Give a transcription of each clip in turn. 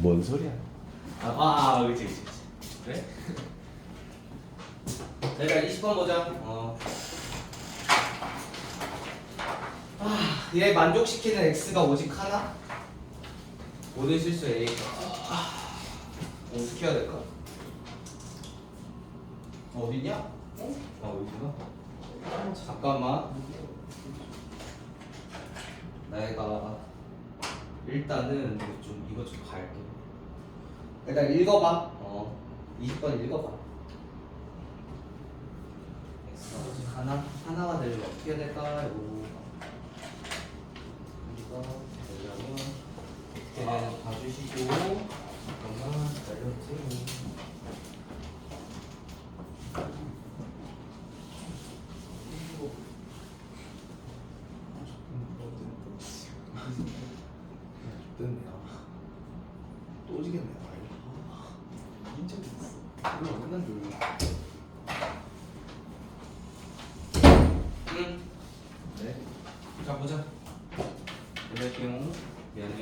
뭔 소리야? 그치. 그래? 내가 20번 보자. 얘 만족시키는 x가 오직 하나? 모든 실수 a. 어떻게 해야 될까? 어디냐? 여기구나. 잠깐만. 내가 일단은 이거 좀 갈게. 일단 읽어봐. 20번 읽어봐. x가 오직 하나가 되려면 어떻게 해야 될까요? 이거 되려면 어떻게 봐주시고 잠깐만 기다려주세요. 또 지겠네. 인정 있어. 이거 맨날 조용히. 네. 자 보자. 미안해.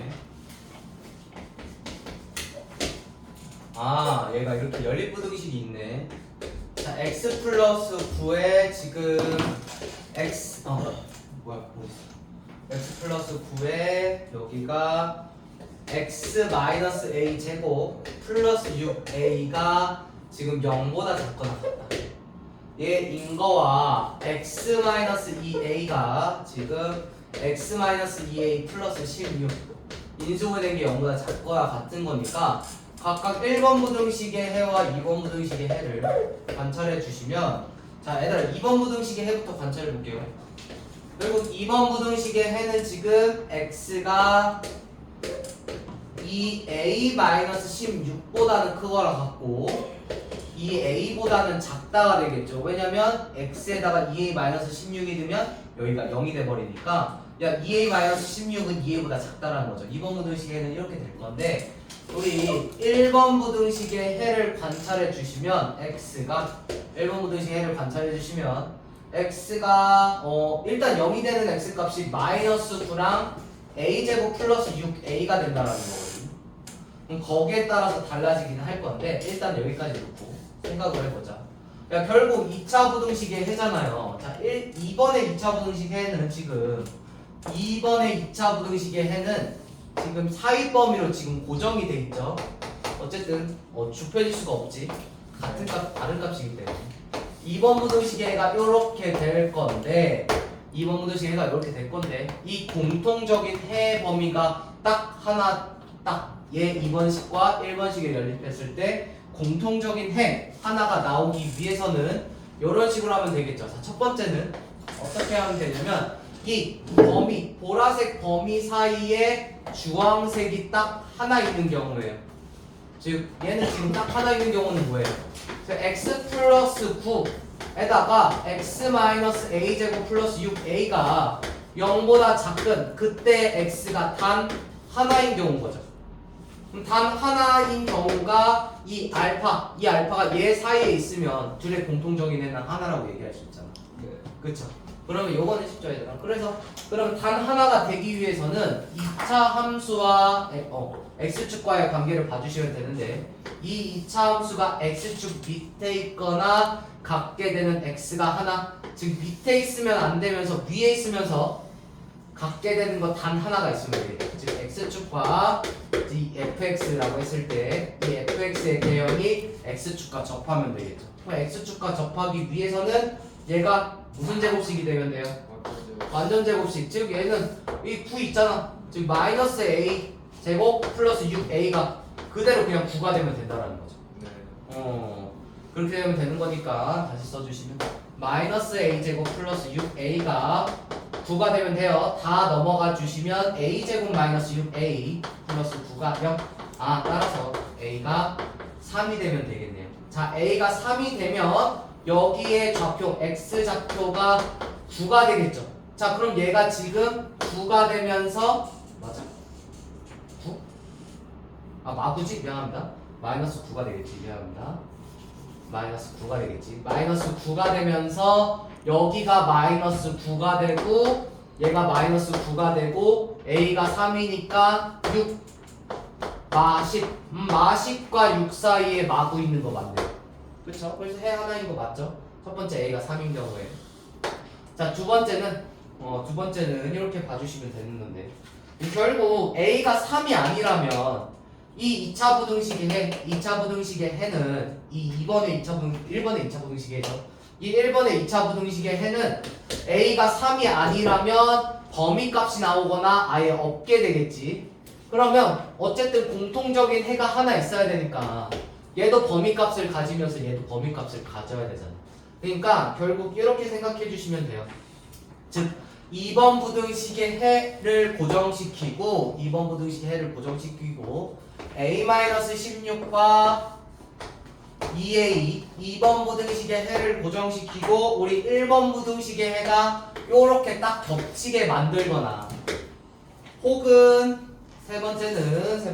얘가 이렇게 연립부등식이 있네. 자, x 플러스 9에 지금 x x 플러스 9에 여기가 x 마이너스 a 제곱 플러스 6a가 지금 0보다 작거나 같다. 얘 인거와 x 마이너스 2a가 지금 x 마이너스 2a 플러스 16 인수분해 된 게 0보다 작거나 같은 거니까 각각 1번 부등식의 해와 2번 부등식의 해를 관찰해 주시면, 자 얘들아 2번 부등식의 해부터 관찰해 볼게요. 그리고 2번 부등식의 해는 지금 x가 2a-16보다는 크거나 같고 2a보다는 작다가 되겠죠. 왜냐면 x에다가 2a-16이 넣으면 여기가 0이 돼버리니까 2a-16은 2a보다 작다라는 거죠. 2번 부등식의 해는 이렇게 될 건데, 우리 1번 부등식의 해를 관찰해 주시면 x가 1번 부등식의 해를 관찰해 주시면 x가 일단 0이 되는 x 값이 마이너스 9랑 a제곱 플러스 6a가 된다라는 거거든요. 그럼 거기에 따라서 달라지긴 할 건데 일단 여기까지 놓고 생각을 해보자. 결국 2차 부등식의 해잖아요. 자, 2번의 2차 부등식 해는 지금 2번의 2차 부등식의 해는 지금 사이 범위로 지금 고정이 돼 있죠. 어쨌든 좁혀질 수가 없지. 같은 값 다른 값이기 때문에 2번 부등식의 해가 이렇게 될 건데, 2번 부등식의 해가 이렇게 될 건데 이 공통적인 해 범위가 딱 하나 얘 2번식과 1번식에 연립했을 때 공통적인 해 하나가 나오기 위해서는 이런 식으로 하면 되겠죠. 자, 첫 번째는 어떻게 하면 되냐면 이 범위, 보라색 범위 사이에 주황색이 딱 하나 있는 경우예요. 즉 얘는 지금 딱 하나 있는 경우는 뭐예요? x 플러스 9에다가 x 마이너스 a 제곱 플러스 6a가 0보다 작은 그때 x가 단 하나인 경우인 거죠. 그럼 단 하나인 경우가 이 알파가 얘 사이에 있으면 둘의 공통적인 애는 하나라고 얘기할 수 있잖아. 그쵸? 그러면 요거는 쉽죠, 얘들아. 그럼 단 하나가 되기 위해서는 2차 함수와 x축과의 관계를 봐주시면 되는데, 이 2차 함수가 x축 밑에 있거나 같게 되는 x가 하나, 즉 밑에 있으면 안 되면서 위에 있으면서 같게 되는 거 단 하나가 있으면 되겠죠. 즉 x축과 이 fx라고 했을 때 이 fx의 개형이 x축과 접하면 되겠죠. 그럼 x축과 접하기 위해서는 얘가 무슨 제곱식이 되면 돼요? 완전 제곱식. 즉 얘는 이 9 있잖아. 즉 마이너스 a 제곱 플러스 6a가 그대로 그냥 9가 되면 된다라는 거죠. 그렇게 되면 되는 거니까 다시 써주시면 마이너스 a 제곱 플러스 6a가 9가 되면 돼요. 다 넘어가 주시면 a 제곱 마이너스 6a 플러스 9가 0. 따라서 a가 3이 되면 되겠네요. 자, a가 3이 되면 여기에 좌표 x 좌표가 9가 되겠죠. 자, 그럼 얘가 지금 9가 되면서 맞아. 9? 마구지? 미안합니다. 마이너스 9가 되겠지. 미안합니다. 마이너스 9가 되겠지. 마이너스 9가 되면서 여기가 마이너스 9가 되고 얘가 마이너스 9가 되고 a가 3이니까 6 마십과 6 사이에 마구 있는 거 맞네요. 그쵸? 그래서 해 하나인 거 맞죠? 첫 번째 A가 3인 경우에. 자, 두 번째는 이렇게 봐주시면 되는 건데, 결국 A가 3이 아니라면 이 2차 부등식의 해는 이 1번의 2차 부등식의 해죠. 이 1번의 2차 부등식의 해는 A가 3이 아니라면 범위값이 나오거나 아예 없게 되겠지. 그러면 어쨌든 공통적인 해가 하나 있어야 되니까 얘도 범위값을 가지면서 얘도 범위값을 가져야 되잖아. 그러니까 결국 이렇게 생각해 주시면 돼요. 즉 2번 부등식의 해를 고정시키고 A-16과 2A 2번 부등식의 해를 고정시키고 우리 1번 부등식의 해가 요렇게 딱 겹치게 만들거나, 혹은 세 번째는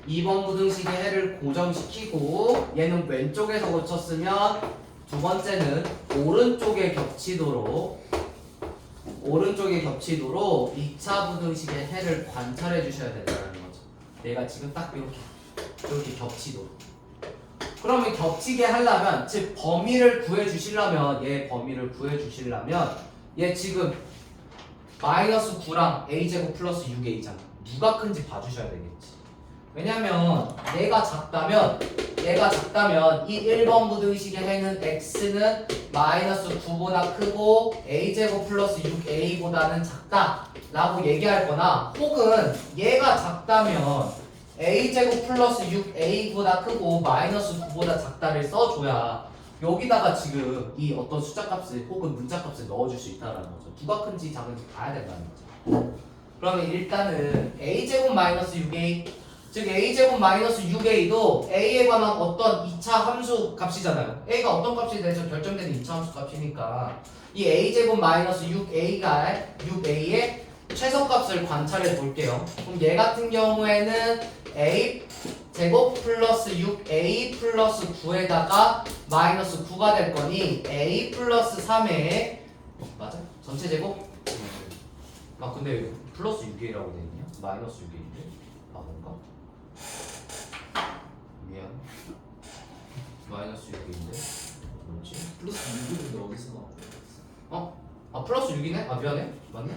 2번 부등식의 해를 고정시키고 얘는 왼쪽에서 고쳤으면 두 번째는 오른쪽에 겹치도록 2차 부등식의 해를 관찰해 주셔야 된다는 거죠. 얘가 지금 딱 이렇게 겹치도록. 그러면 겹치게 하려면, 즉 범위를 구해 주시려면 얘 지금 마이너스 9랑 a제곱 플러스 6a잖아. 누가 큰지 봐주셔야 되겠지. 왜냐면 얘가 작다면 이 1번 부등식의 해는 x는 마이너스 9보다 크고 a제곱 플러스 6a보다는 작다 라고 얘기할 거나, 혹은 얘가 작다면 a제곱 플러스 6a보다 크고 마이너스 9보다 작다를 써줘야 여기다가 지금 이 어떤 숫자값을 혹은 문자값을 넣어줄 수 있다는 거죠. 누가 큰지 작은지 봐야 된다는 거죠. 그러면 일단은 a제곱 마이너스 6a, 즉 a제곱 마이너스 6a도 a에 관한 어떤 2차 함수 값이잖아요. a가 어떤 값이 돼서 결정되는 2차 함수 값이니까 이 a제곱 마이너스 6a의 최소값을 관찰해 볼게요. 그럼 얘 같은 경우에는 a 제곱 플러스 6a 플러스 9에다가 마이너스 9가 될 거니 a 플러스 3에 맞아? 전체 제곱? 아 근데 여기 플러스 6a라고 돼 있냐? 마이너스 6a인데? 바본가? 미안. 마이너스 6a인데? 뭐지? 플러스 6인데 어디서 나와? 어? 아 플러스 6이네? 아 미안해. 맞네?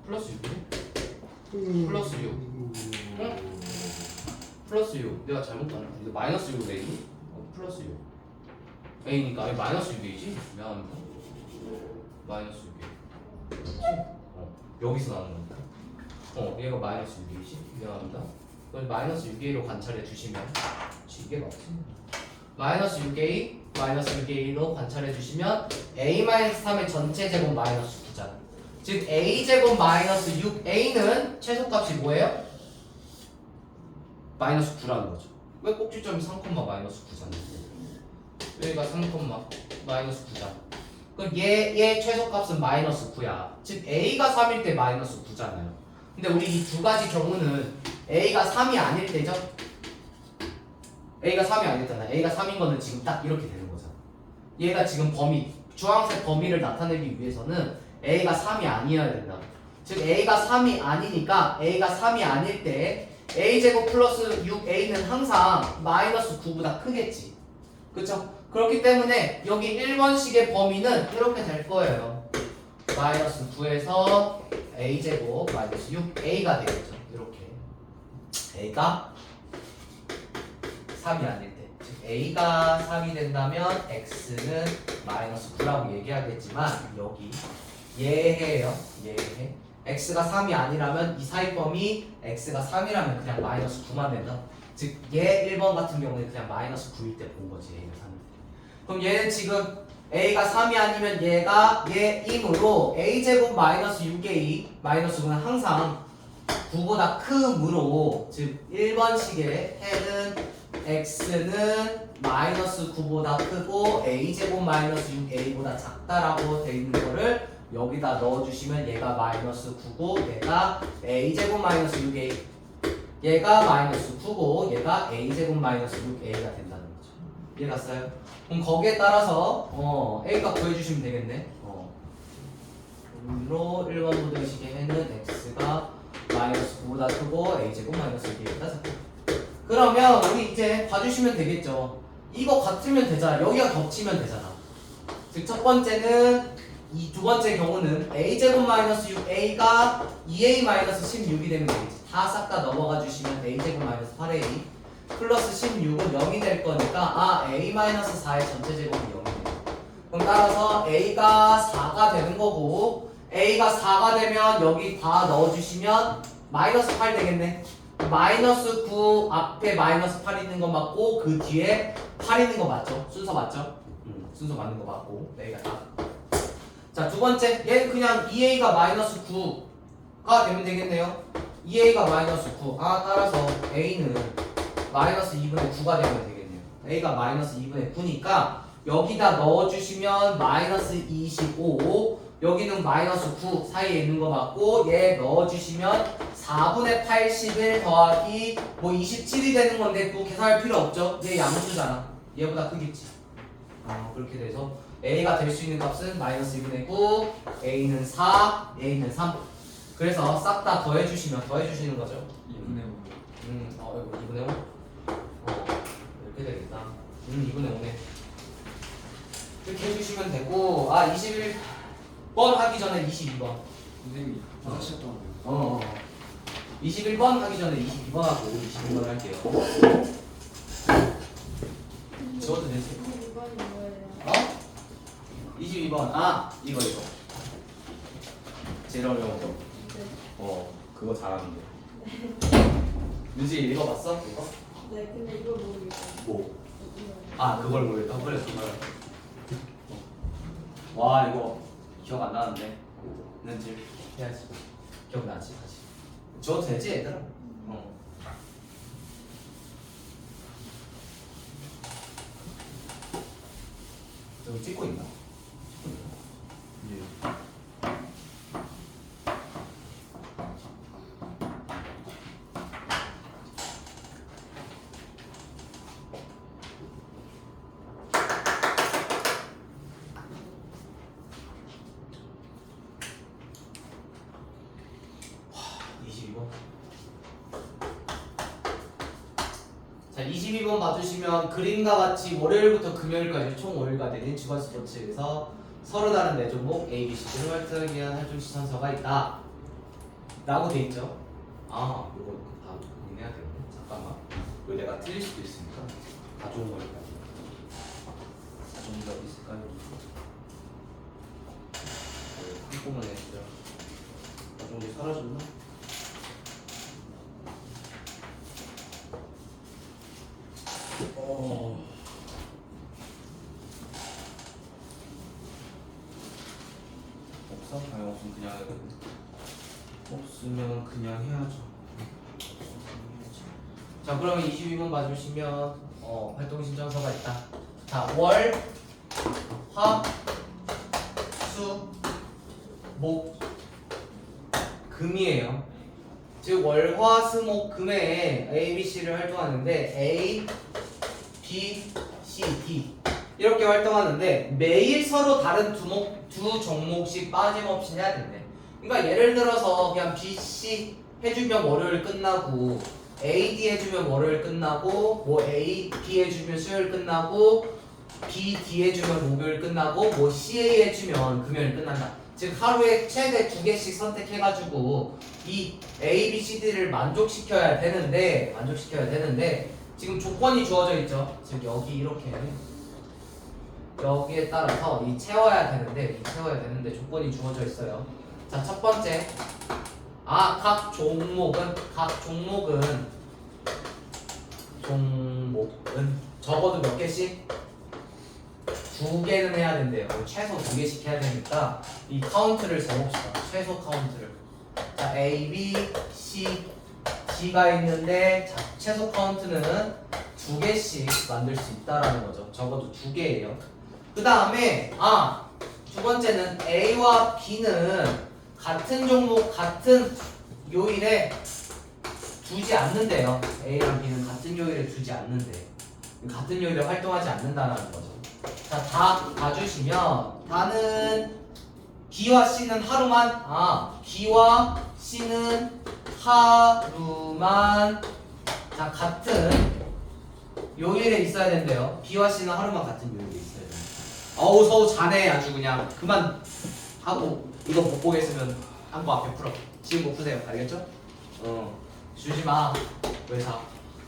플러스 6이네? 플러스 6. 응? 플러스 6. 내가 잘못 봤나? 이거 마이너스 6으로 A? 플러스 6. A니까 여기 마이너스 6A지? 미안합니다. 마이너스 6A. 그렇지? 여기서 나오는 거니까. 얘가 마이너스 6A지? 미안합니다. 그럼 마이너스 6A로 관찰해 주시면 이게 맞지? 마이너스 6A로 관찰해 주시면 A-3의 전체 제곱 마이너스 9잖아. 즉 A제곱 마이너스 6A는 최소값이 뭐예요? 마이너스 9라는 거죠. 왜 꼭지점이 3, 마이너스 9잖아. 여기가 3, 마이너스 9잖아. 그럼 얘의 최소값은 마이너스 9야. 즉 A가 3일 때 마이너스 9잖아요. 근데 우리 이 두 가지 경우는 A가 3이 아닐 때죠? A가 3이 아니었잖아. A가 3인 거는 지금 딱 이렇게 되는 거잖아. 얘가 지금 주황색 범위를 나타내기 위해서는 A가 3이 아니어야 된다. 즉 A가 3이 아니니까 A가 3이 아닐 때 A제곱 플러스 6A는 항상 마이너스 9보다 크겠지. 그쵸? 그렇기 때문에 여기 1번식의 범위는 이렇게 될 거예요. 마이너스 9에서 A제곱 마이너스 6A가 되겠죠. 이렇게 A가 3이 아닐 때, 즉 A가 3이 된다면 X는 마이너스 9라고 얘기하겠지만 여기 얘해요. 얘해. X가 3이 아니라면 이 사이 범위 X가 3이라면 그냥 마이너스 9만 된다. 즉 얘 1번 같은 경우는 그냥 마이너스 9일 때 본 거지. A가 3일 때. 그럼 얘는 지금 A가 3이 아니면 얘가 얘이므로 A제곱 마이너스 6A 마이너스 9는 항상 9보다 크므로, 즉 1번식의 해는 X는 마이너스 9보다 크고 A제곱 마이너스 6A보다 작다라고 돼 있는 거를 여기다 넣어주시면 얘가 마이너스 9고 얘가 A제곱 마이너스 6A, 얘가 마이너스 9고 얘가 A제곱 마이너스 6A가 된다는 거죠. 이해갔어요? 그럼 거기에 따라서 A값 구해주시면 되겠네. 로 1번 부등식의 해는 X가 마이너스 9보다 크고 a제곱 마이너스 2보다 작고. 그러면 우리 이제 봐주시면 되겠죠. 이거 같으면 되잖아. 여기가 겹치면 되잖아. 즉 첫 번째는 이 두 번째 경우는 a제곱 마이너스 6a가 2a 마이너스 16이 되면 되겠지. 다 싹 다 넘어가 주시면 a제곱 마이너스 8a 플러스 16은 0이 될 거니까 a 마이너스 4의 전체 제곱이 0이 돼요. 그럼 따라서 a가 4가 되는 거고 a가 4가 되면 여기 다 넣어주시면 마이너스 8 되겠네. 마이너스 9 앞에 마이너스 8 있는 거 맞고 그 뒤에 8 있는 거 맞죠? 순서 맞죠? 순서 맞는 거 맞고 A가 다. 자, 두 번째 얘는 그냥 2A가 마이너스 9가 되면 되겠네요. 2A가 마이너스 9 따라서 A는 마이너스 2분의 9가 되면 되겠네요. A가 마이너스 2분의 9니까 여기다 넣어주시면 마이너스 25 여기는 마이너스 9 사이에 있는 거 맞고 얘 넣어주시면 4분의 81 더하기 뭐 27이 되는 건데 또 계산할 필요 없죠. 얘 양수잖아. 얘보다 크겠지. 그렇게 돼서 A가 될 수 있는 값은 마이너스 2분의 9 A는 4 A는 3 그래서 싹 다 더해주시면 더해주시는 거죠. 2분의 5 이거 2분의 5 이렇게 되겠다. 2분의 5네. 이렇게 해주시면 되고 21번 하기 전에 22번 선생님이 하셨던 어 21번 하기 전에 22번 하고 22번 할게요. 지워도 되지? 22번이 뭐예요? 22번 이거 제일 어려운 거 네. 그거 잘하는데 유지 읽어봤어? 이거? 네, 근데 이걸 모르겠어요. 뭐? 이거. 그걸 모르겠다? 그래 그걸 와 이거 기억 안 나는데 는지 해야지 기억나지 다시 지워도 되지 얘들아? 저거 찍고 있나? 예. 자, 22번 봐주시면 그림과 같이 월요일부터 금요일까지 총 5일가 되는 주간 스포츠에서 서로 다른 네 종목 A, B, C를 활동하기 위한 활동 시선서가 있다 라고 돼 있죠. 이거 다 고민해야 되겠네. 잠깐만 이거 내가 틀릴 수도 있으니까 다 좋은 거니까 다 좋은 게 어디 있을까요? 한꺼번에 진짜 다 좋은 게 사라졌나? 없어? 없으면 그냥 해야겠네. 없으면 그냥 해야죠. 자, 그러면 22번 봐주시면 활동 신청서가 있다. 자, 월, 화, 수, 목, 금이에요. 즉 월, 화, 수, 목, 금에 A, B, C를 활동하는데 A, B, C, D 이렇게 활동하는데 매일 서로 다른 두 종목씩 빠짐없이 해야 된대. 그러니까 예를 들어서 그냥 B, C 해주면 월요일 끝나고 A, D 해주면 월요일 끝나고 뭐 A, B 해주면 수요일 끝나고 B, D 해주면 목요일 끝나고 뭐 C, A 해주면 금요일 끝난다. 즉 하루에 최대 2개씩 선택해가지고 이 A, B, C, D를 만족시켜야 되는데 지금 조건이 주어져 있죠. 즉 여기 이렇게 여기에 따라서 채워야 되는데 조건이 주어져 있어요. 자, 첫 번째 각 종목은 적어도 몇 개씩? 2개는 해야 된대요. 최소 2개씩 해야 되니까 이 카운트를 재봅시다. 최소 카운트를. 자, A, B, C, D가 있는데 자, 최소 카운트는 2개씩 만들 수 있다라는 거죠. 적어도 2개예요. 그 다음에 두 번째는 A와 B는 같은 종목 같은 요일에 두지 않는데요. A랑 B는 같은 요일에 두지 않는데 같은 요일에 활동하지 않는다는 거죠. 자, 다 봐주시면 다는 B와 C는 하루만 B와 C는 하루만 자 같은 요일에 있어야 된대요. B와 C는 하루만 같은 요일에 있어야 된다. 어우 서우 자네 아주 그냥 그만 하고 이거 못 보겠으면 한거 앞에 풀어. 지금 못 푸세요. 알겠죠? 주지 마. 왜 사?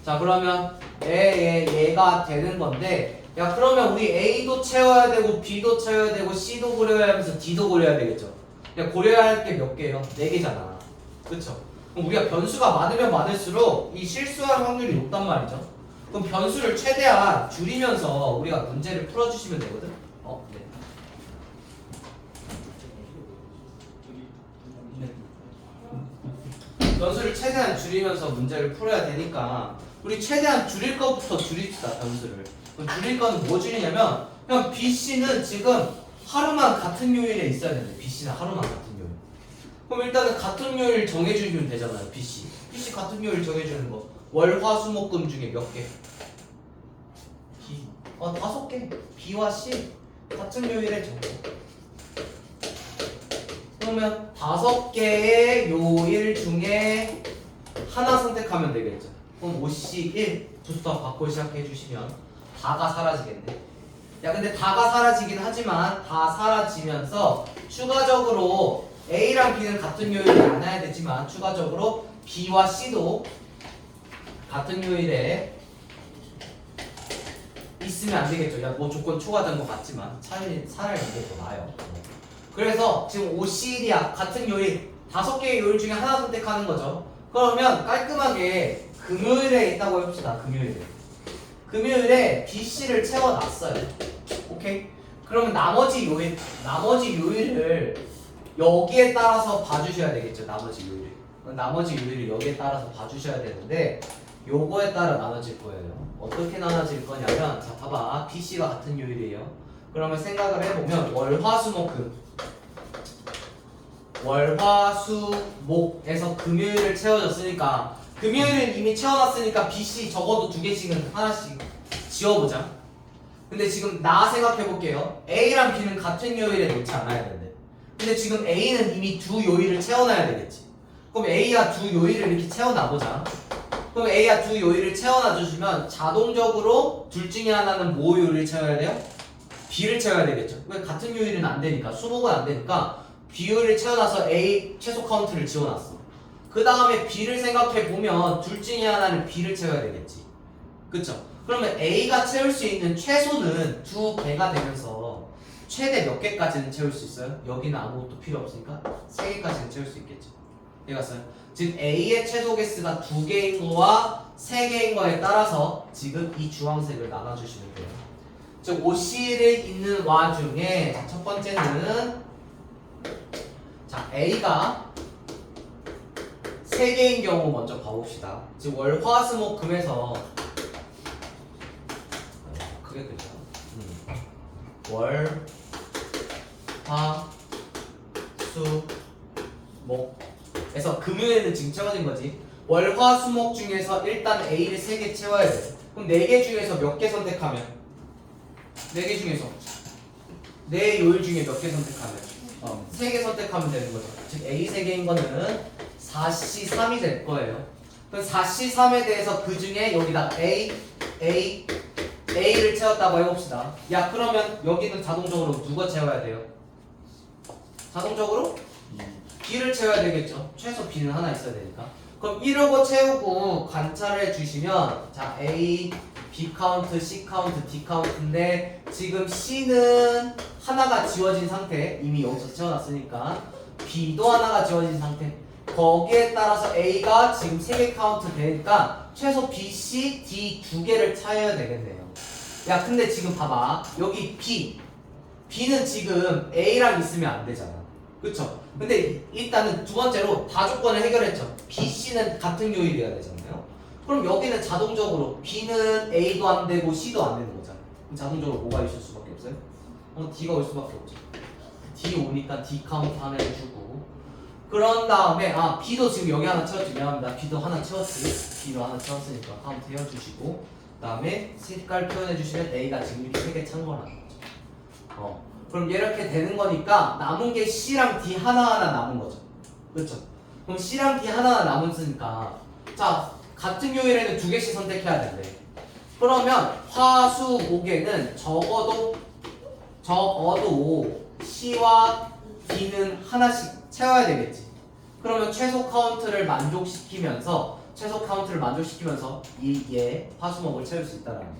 자 그러면 얘가 되는 건데 야 그러면 우리 A도 채워야 되고 B도 채워야 되고 C도 고려해야 하면서 D도 고려해야 되겠죠? 야 고려해야 할 게 몇 개예요? 4개잖아. 그쵸? 그럼 우리가 변수가 많으면 많을수록 이 실수할 확률이 높단 말이죠. 그럼 변수를 최대한 줄이면서 우리가 문제를 풀어주시면 되거든? 네. 변수를 최대한 줄이면서 문제를 풀어야 되니까 우리 최대한 줄일 것부터 줄입시다. 변수를. 그럼 줄일 거는 뭐 줄이냐면 그냥 BC는 지금 하루만 같은 요일에 있어야 되는데 BC는 하루만 같은 요일. 그럼 일단은 같은 요일 정해주시면 되잖아요. BC 같은 요일 정해주는 거 월, 화, 수, 목, 금 중에 몇 개? 5개. B와 C 같은 요일에 정해. 그러면 5개의 요일 중에 하나 선택하면 되겠죠. 그럼 5C 1부터 바꿔 시작해 주시면 다가 사라지겠네. 야 근데 다가 사라지긴 하지만 다 사라지면서 추가적으로 A랑 B는 같은 요일에 안 와야 되지만 추가적으로 B와 C도 같은 요일에 있으면 안 되겠죠. 야 뭐 조건 초과된 것 같지만 차라리 이게 더 나아요. 그래서 지금 5C1이야. 같은 요일 5개의 요일 중에 하나 선택하는 거죠. 그러면 깔끔하게 금요일에 있다고 해봅시다. 금요일에 BC를 채워놨어요. 오케이? 그러면 나머지 요일을 여기에 따라서 봐주셔야 되겠죠. 나머지 요일을 여기에 따라서 봐주셔야 되는데 요거에 따라 나눠질 거예요. 어떻게 나눠질 거냐면 자 봐봐. BC가 같은 요일이에요. 그러면 생각을 해보면 월화수목에서 금요일을 채워줬으니까 금요일은 이미 채워놨으니까 BC 적어도 2개씩은 하나씩 지워보자. 근데 지금 나 생각해볼게요. A랑 B는 같은 요일에 놓지 않아야 되는데 근데 지금 A는 이미 2 요일을 채워놔야 되겠지. 그럼 A와 2 요일을 이렇게 채워놔보자. 그럼 A와 2 요일을 채워놔주시면 자동적으로 둘 중에 하나는 뭐 요일을 채워야 돼요? B를 채워야 되겠죠. 왜 같은 요일은 안 되니까 수목은 안 되니까 B 요일을 채워놔서 A 최소 카운트를 지워놨어. 그 다음에 B를 생각해보면 둘 중에 하나는 B를 채워야 되겠지. 그쵸? 그러면 A가 채울 수 있는 최소는 2개가 되면서 최대 몇 개까지는 채울 수 있어요? 여기는 아무것도 필요 없으니까 3개까지는 채울 수 있겠죠. 이해갔어요? 지금 A의 최소 개수가 2개인 거와 3개인 거에 따라서 지금 이 주황색을 나눠주시면 돼요. 즉 5C를 있는 와중에 자, 첫 번째는 자 A가 3개인 경우 먼저 봐봅시다. 지금 월, 화, 수, 목, 금에서 크게 그죠? 월, 화, 수, 목에서 금요일은 지금 채워진 거지. 월, 화, 수, 목 중에서 일단 A를 3개 채워야 돼. 그럼 4개 중에서 몇 개 선택하면? 4개 중에서 4 요일 중에 몇 개 선택하면? 3개 선택하면 되는 거죠. 즉 A 3개인 거는 4C3이 될 거예요. 그럼 4C3에 대해서 그 중에 여기다 A를 채웠다고 해봅시다. 야 그러면 여기는 자동적으로 누가 채워야 돼요? 자동적으로 B를 채워야 되겠죠. 최소 B는 하나 있어야 되니까. 그럼 이러고 채우고 관찰해 주시면 자 A, B 카운트, C 카운트, D 카운트인데 지금 C는 하나가 지워진 상태. 이미 여기서 채워놨으니까 B도 하나가 지워진 상태. 거기에 따라서 A가 지금 3개 카운트 되니까 최소 B, C, D 2개를 차야 되겠네요. 야 근데 지금 봐봐. 여기 B는 지금 A랑 있으면 안 되잖아. 그쵸? 근데 일단은 두 번째로 다 조건을 해결했죠. B, C는 같은 요일이어야 되잖아요. 그럼 여기는 자동적으로 B는 A도 안 되고 C도 안 되는 거잖아. 그럼 자동적으로 뭐가 있을 수밖에 없어요? D가 올 수밖에 없죠. D 오니까 D 카운트 하나 해주고 그런 다음에 B도 지금 여기 하나 채웠죠. 미안합니다. B도 하나 채웠지. B도 하나 채웠으니까 카운트 해주시고 그 다음에 색깔 표현해 주시면 A가 지금 이렇게 3개 찬 거라는 거죠. 그럼 이렇게 되는 거니까 남은 게 C랑 D 하나하나 남은 거죠. 그렇죠? 그럼 C랑 D 하나하나 남았으니까 자 같은 요일에는 두 개씩 선택해야 된대. 그러면 화수목에는 적어도 C와 D는 하나씩 채워야 되겠지. 그러면 최소 카운트를 만족시키면서 이얘 화수목을 채울 수 있다는 거죠.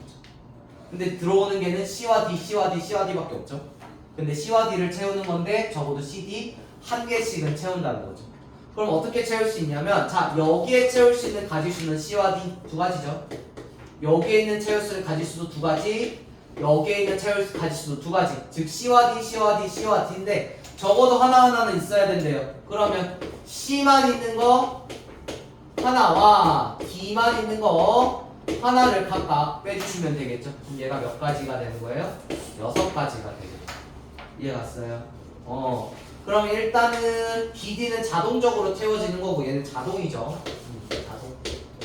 근데 들어오는 게는 C와 D, C와 D, C와 D밖에 없죠. 근데 C와 D를 채우는 건데 적어도 CD 한 개씩은 채운다는 거죠. 그럼 어떻게 채울 수 있냐면 자 여기에 채울 수 있는 가지수는 C와 D 두 가지죠. 여기에 있는 채울 수 있는 가지수도 두 가지, 여기에 있는 채울 수 있는 가지수도 두 가지. 즉 C와 D, C와 D, C와 D인데 적어도 하나하나는 있어야 된대요. 그러면 C만 있는 거 하나와 D만 있는 거 하나를 각각 빼주시면 되겠죠. 그럼 얘가 몇 가지가 되는 거예요? 6가지가 되겠죠. 이해 갔어요? 그럼 일단은 BD는 자동적으로 채워지는 거고 얘는 자동이죠. 자동.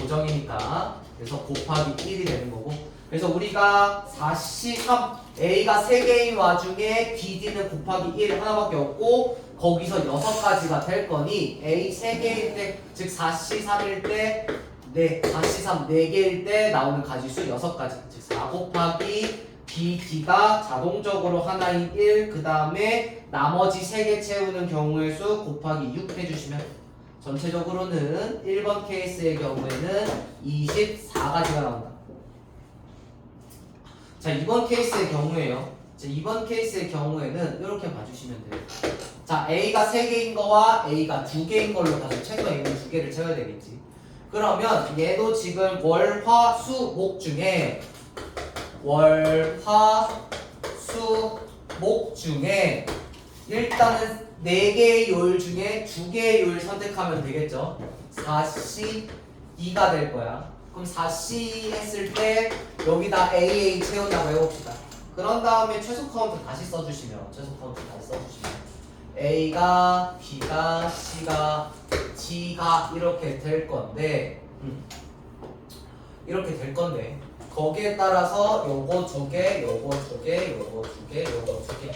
고정이니까. 그래서 곱하기 1이 되는 거고. 그래서 우리가 43 A가 3개인 와중에 BD는 곱하기 1 하나밖에 없고 거기서 6가지가 될 거니 A 3개일 때, 즉 4C3일 때 4C3 4개일 때 나오는 가지수 6가지. 즉 4 곱하기 BD가 자동적으로 하나인 1, 그 다음에 나머지 3개 채우는 경우의 수 곱하기 6 해주시면 전체적으로는 1번 케이스의 경우에는 24가지가 나온다. 자, 2번 케이스의 경우에요. 자, 2번 케이스의 경우에는 이렇게 봐주시면 돼요. 자, A가 3개인 거와 A가 2개인 걸로 가서 최소 A는 2개를 채워야 되겠지. 그러면 얘도 지금 월, 화, 수, 목 중에 일단은 4개의 요일 중에 2개의 요일 선택하면 되겠죠. 4C, 2가 될 거야. 그럼 4C 했을 때 여기다 AA 채운다고 해봅시다. 그런 다음에 최소 카운트 다시 써주시면 A가, B가, C가, D가 이렇게 될 건데 거기에 따라서 요거 2개, 요거 2개, 요거 2개, 요거 2개.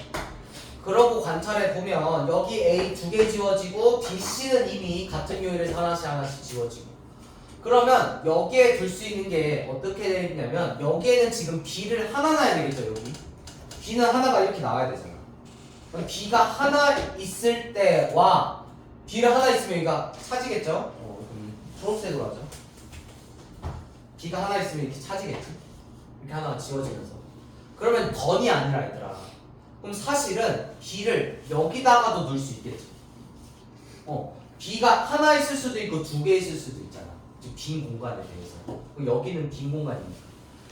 그러고 관찰해 보면 여기 A 2개 지워지고 B, C는 이미 같은 요일에서 하나씩 지워지고. 그러면 여기에 둘 수 있는 게 어떻게 되냐면 여기에는 지금 B를 하나 놔야 되겠죠. 여기 B는 하나가 이렇게 나와야 되잖아. 그럼 B가 하나 있을 때와 B를 하나 있으면 여기가 차지겠죠. 그럼 초록색으로 하죠. B가 하나 있으면 이렇게 차지겠지. 이렇게 하나가 지워지면서. 그러면 던이 아니라 얘들아. 그럼 사실은 B를 여기다가도 넣을 수 있겠지. B가 하나 있을 수도 있고 2개 있을 수도 있잖아. 즉 빈 공간에 대해서. 그럼 여기는 빈 공간이니까.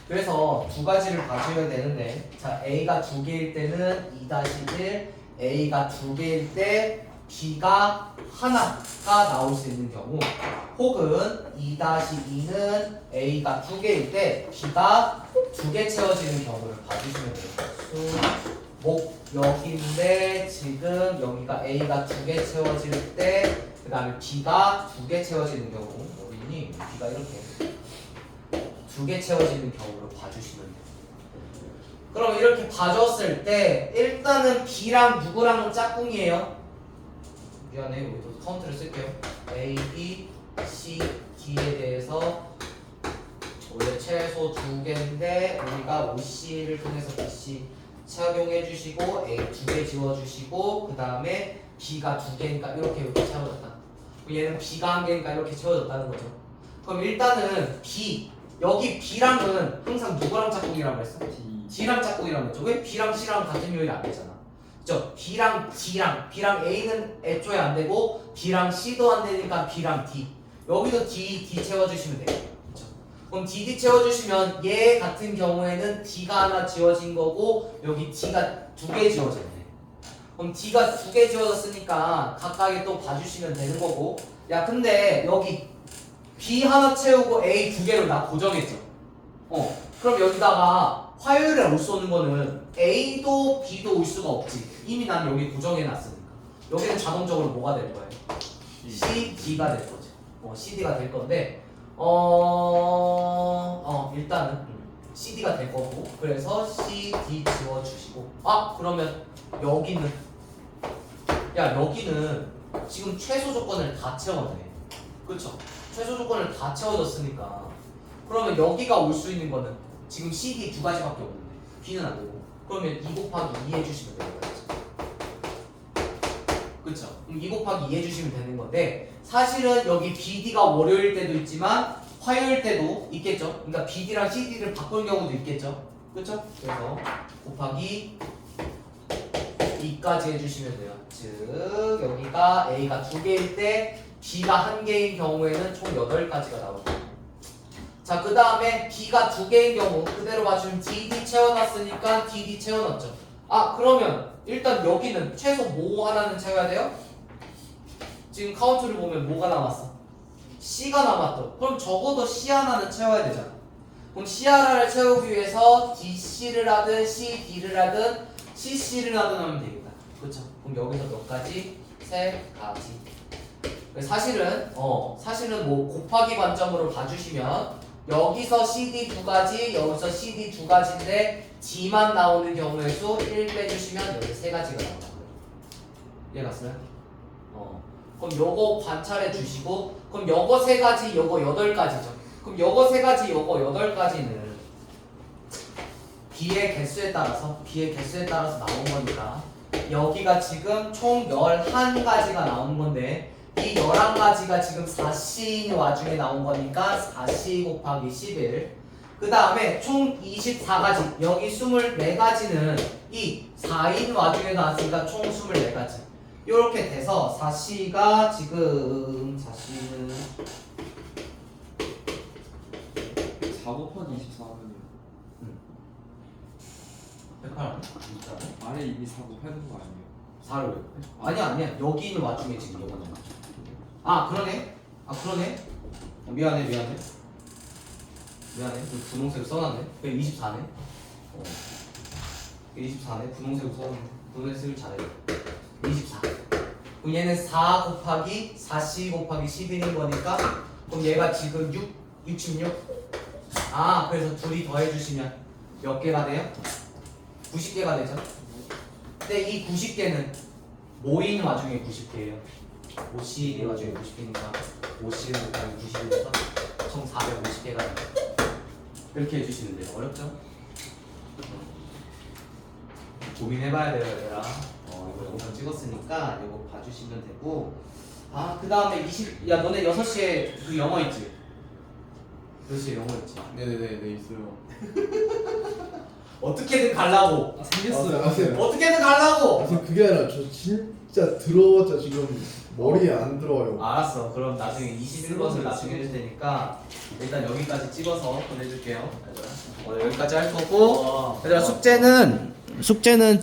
그래서 두 가지를 봐줘야 되는데, 자 A가 2개일 때는 2-1, A가 2개일 때 B가 하나가 나올 수 있는 경우, 혹은 2-2는 A가 2개일 때 B가 2개 채워지는 경우를 봐주시면 돼요. 목 여기인데 지금 여기가 A가 2개 채워질 때, 그 다음에 B가 2개 채워지는 경우, 어디니? B가 이렇게 2개 채워지는 경우를 봐주시면 돼요. 그럼 이렇게 봐줬을 때 일단은 B랑 누구랑 짝꿍이에요? 미안해, 여기도 카운트를 쓸게요. A, B, C, D에 대해서 원래 최소 2개인데 우리가 OC를 통해서 BC 착용해 주시고 A 2개 지워주시고 그 다음에 B가 2개니까 이렇게 채워졌다. 얘는 B가 1개니까 이렇게 채워졌다는 거죠. 그럼 일단은 B, 여기 B랑은 항상 누구랑 짝꿍이라고 했어? D랑 짝꿍이라고 했죠. 왜 B랑 C랑 같은 요일이 안 되잖아. 그죠? B랑 A는 애초에 안 되고 B랑 C도 안 되니까 B랑 D. 여기도 D 채워주시면 돼요. 그죠? 그럼 D 채워주시면 얘 같은 경우에는 D가 하나 지워진 거고 여기 D가 2개 지워졌네. 그럼 D가 2개 지워졌으니까 각각에 또 봐주시면 되는 거고. 야 근데 여기 B 하나 채우고 A 2개로 나 고정했죠. 그럼 여기다가 화요일에 올 수 없는 거는 A도 B도 올 수가 없지. 이미 난 여기 고정해놨으니까. 여기는 자동적으로 뭐가 될 거예요? CD가 될 거죠. CD가 될 건데, 일단은 CD가 될 거고, 그래서 CD 지워주시고, 그러면 여기는 야 여기는 지금 최소 조건을 다 채웠네. 그렇죠? 최소 조건을 다 채워줬으니까 그러면 여기가 올 수 있는 거는 지금 CD 두 가지밖에 없는데 B는 안 되고 그러면 2 곱하기 2 해주시면 되는 거죠. 그렇죠? 그럼 2 곱하기 2 해주시면 되는 건데 사실은 여기 BD가 월요일 때도 있지만 화요일 때도 있겠죠. 그러니까 BD랑 CD를 바꾼 경우도 있겠죠. 그렇죠? 그래서 곱하기 2까지 해주시면 돼요. 즉 여기가 A가 2개일 때 B가 1개인 경우에는 총 8가지가 나옵니다. 자, 그 다음에 B가 2개인 경우 그대로 봐주면 DD 채워놨으니까 DD 채워놨죠. 아, 그러면 일단 여기는 최소 뭐 하나는 채워야 돼요? 지금 카운트를 보면 뭐가 남았어? C가 남았죠. 그럼 적어도 C 하나는 채워야 되잖아. 그럼 C 하나를 채우기 위해서 DC를 하든 CD를 하든 CC를 하든 하면 되겠다. 그렇죠? 그럼 여기서 몇 가지? 3가지. 사실은 뭐 곱하기 관점으로 봐주시면 여기서 CD 2가지, 여기서 CD 2가지인데 D만 나오는 경우의 수 1 빼주시면 여기 3가지가 나온다고요. 이해갔어요? 그럼 요거 관찰해 주시고 그럼 요거 3가지, 요거 8가지죠. 그럼 요거 3가지, 요거 8가지는 B의 개수에 따라서 나온 거니까 여기가 지금 총 11가지가 나온 건데 이 11가지가 지금 4C인 와중에 나온 거니까 4C 곱하기 11. 그 다음에 총 24가지. 여기 24가지는 이 4인 와중에 나왔으니까 총 24가지. 이렇게 돼서 4C가 지금 4C는 4 곱하기 24하면 108 진짜? 아래 이미 4 곱하는 거 아니에요? 4를 왜? 아니야 여기 있는 와중에 지금 이거는 그러네 미안해 분홍색 써놨네. 24네 24네 분홍색 써놨네. 분홍색을 잘해. 24. 그럼 얘는 4 곱하기 4C 곱하기 11인 거니까 그럼 얘가 지금 66? 그래서 둘이 더해주시면 몇 개가 돼요? 90개가 되죠? 근데 이 90개는 모인 와중에 90개예요. 5C 와중에 90개니까 5C 곱하기 90에서 총 450개가 돼요. 이렇게 해주시면 돼요. 어렵죠? 고민해봐야 돼요, 얘들아. 이거 영상 찍었으니까 이거 봐주시면 되고. 그 다음에 너네 6시에 그 영어 있지? 6시에 영어 있지? 네네네 있어요. 어떻게든 가려고. 생겼어요. 어떻게든 가려고. 그게 아니라 저 진짜 들어봤자 지금 머리에 안 들어와요. 알았어. 그럼 나중에 21번을 나중에 해줄 테니까 일단 여기까지 찍어서 보내줄게요. 얘들아. 여기까지 할 거고. 얘들아 숙제는